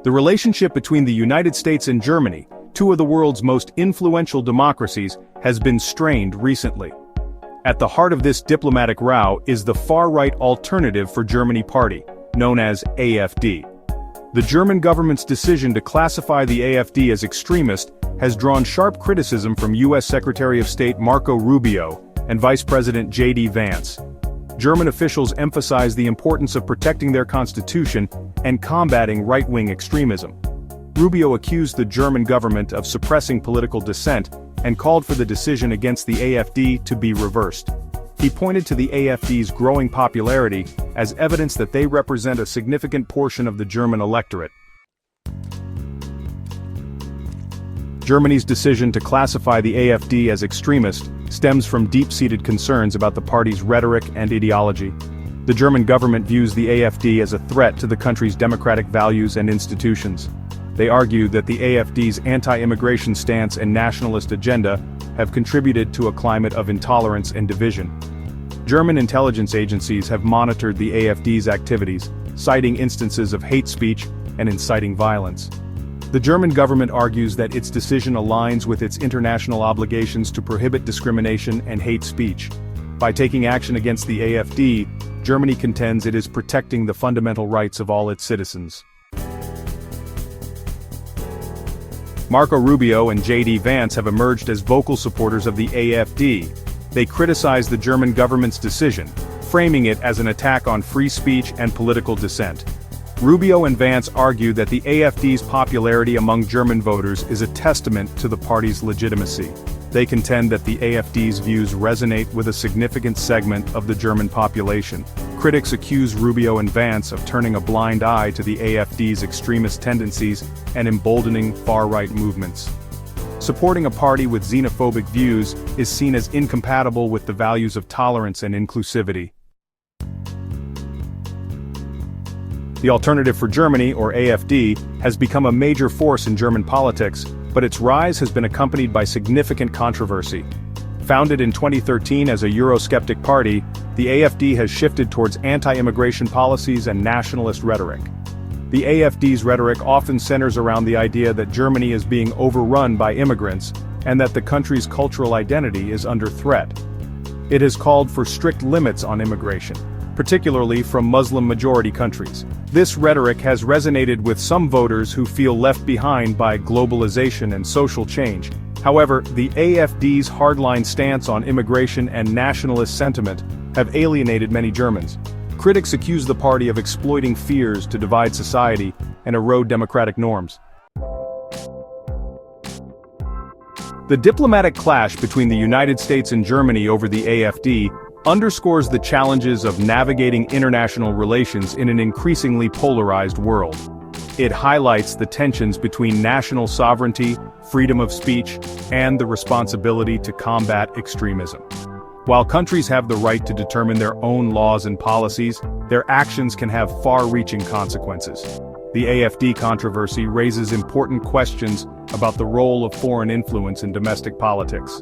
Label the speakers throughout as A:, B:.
A: The relationship between the United States and Germany, two of the world's most influential democracies, has been strained recently. At the heart of this diplomatic row is the far-right Alternative for Germany party, known as AfD. The German government's decision to classify the AfD as extremist has drawn sharp criticism from U.S. Secretary of State Marco Rubio and Vice President J.D. Vance. German officials emphasize the importance of protecting their constitution and combating right-wing extremism. Rubio accused the German government of suppressing political dissent and called for the decision against the AfD to be reversed. He pointed to the AfD's growing popularity as evidence that they represent a significant portion of the German electorate. Germany's decision to classify the AfD as extremist stems from deep-seated concerns about the party's rhetoric and ideology. The German government views the AfD as a threat to the country's democratic values and institutions. They argue that the AfD's anti-immigration stance and nationalist agenda have contributed to a climate of intolerance and division. German intelligence agencies have monitored the AfD's activities, citing instances of hate speech and inciting violence. The German government argues that its decision aligns with its international obligations to prohibit discrimination and hate speech. By taking action against the AfD, Germany contends it is protecting the fundamental rights of all its citizens. Marco Rubio and J.D. Vance have emerged as vocal supporters of the AfD. They criticize the German government's decision, framing it as an attack on free speech and political dissent. Rubio and Vance argue that the AfD's popularity among German voters is a testament to the party's legitimacy. They contend that the AfD's views resonate with a significant segment of the German population. Critics accuse Rubio and Vance of turning a blind eye to the AfD's extremist tendencies and emboldening far-right movements. Supporting a party with xenophobic views is seen as incompatible with the values of tolerance and inclusivity. The Alternative for Germany, or AfD, has become a major force in German politics, but its rise has been accompanied by significant controversy. Founded in 2013 as a Eurosceptic party, the AfD has shifted towards anti-immigration policies and nationalist rhetoric. The AfD's rhetoric often centers around the idea that Germany is being overrun by immigrants, and that the country's cultural identity is under threat. It has called for strict limits on immigration, particularly from Muslim-majority countries. This rhetoric has resonated with some voters who feel left behind by globalization and social change. However, the AfD's hardline stance on immigration and nationalist sentiment have alienated many Germans. Critics accuse the party of exploiting fears to divide society and erode democratic norms. The diplomatic clash between the United States and Germany over the AfD underscores the challenges of navigating international relations in an increasingly polarized world. It highlights the tensions between national sovereignty, freedom of speech, and the responsibility to combat extremism. While countries have the right to determine their own laws and policies, their actions can have far-reaching consequences. The AfD controversy raises important questions about the role of foreign influence in domestic politics.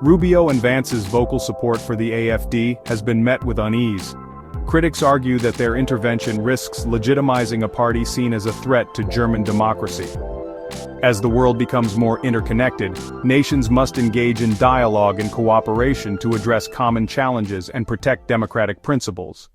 A: Rubio and Vance's vocal support for the AfD has been met with unease. Critics argue that their intervention risks legitimizing a party seen as a threat to German democracy. As the world becomes more interconnected, nations must engage in dialogue and cooperation to address common challenges and protect democratic principles.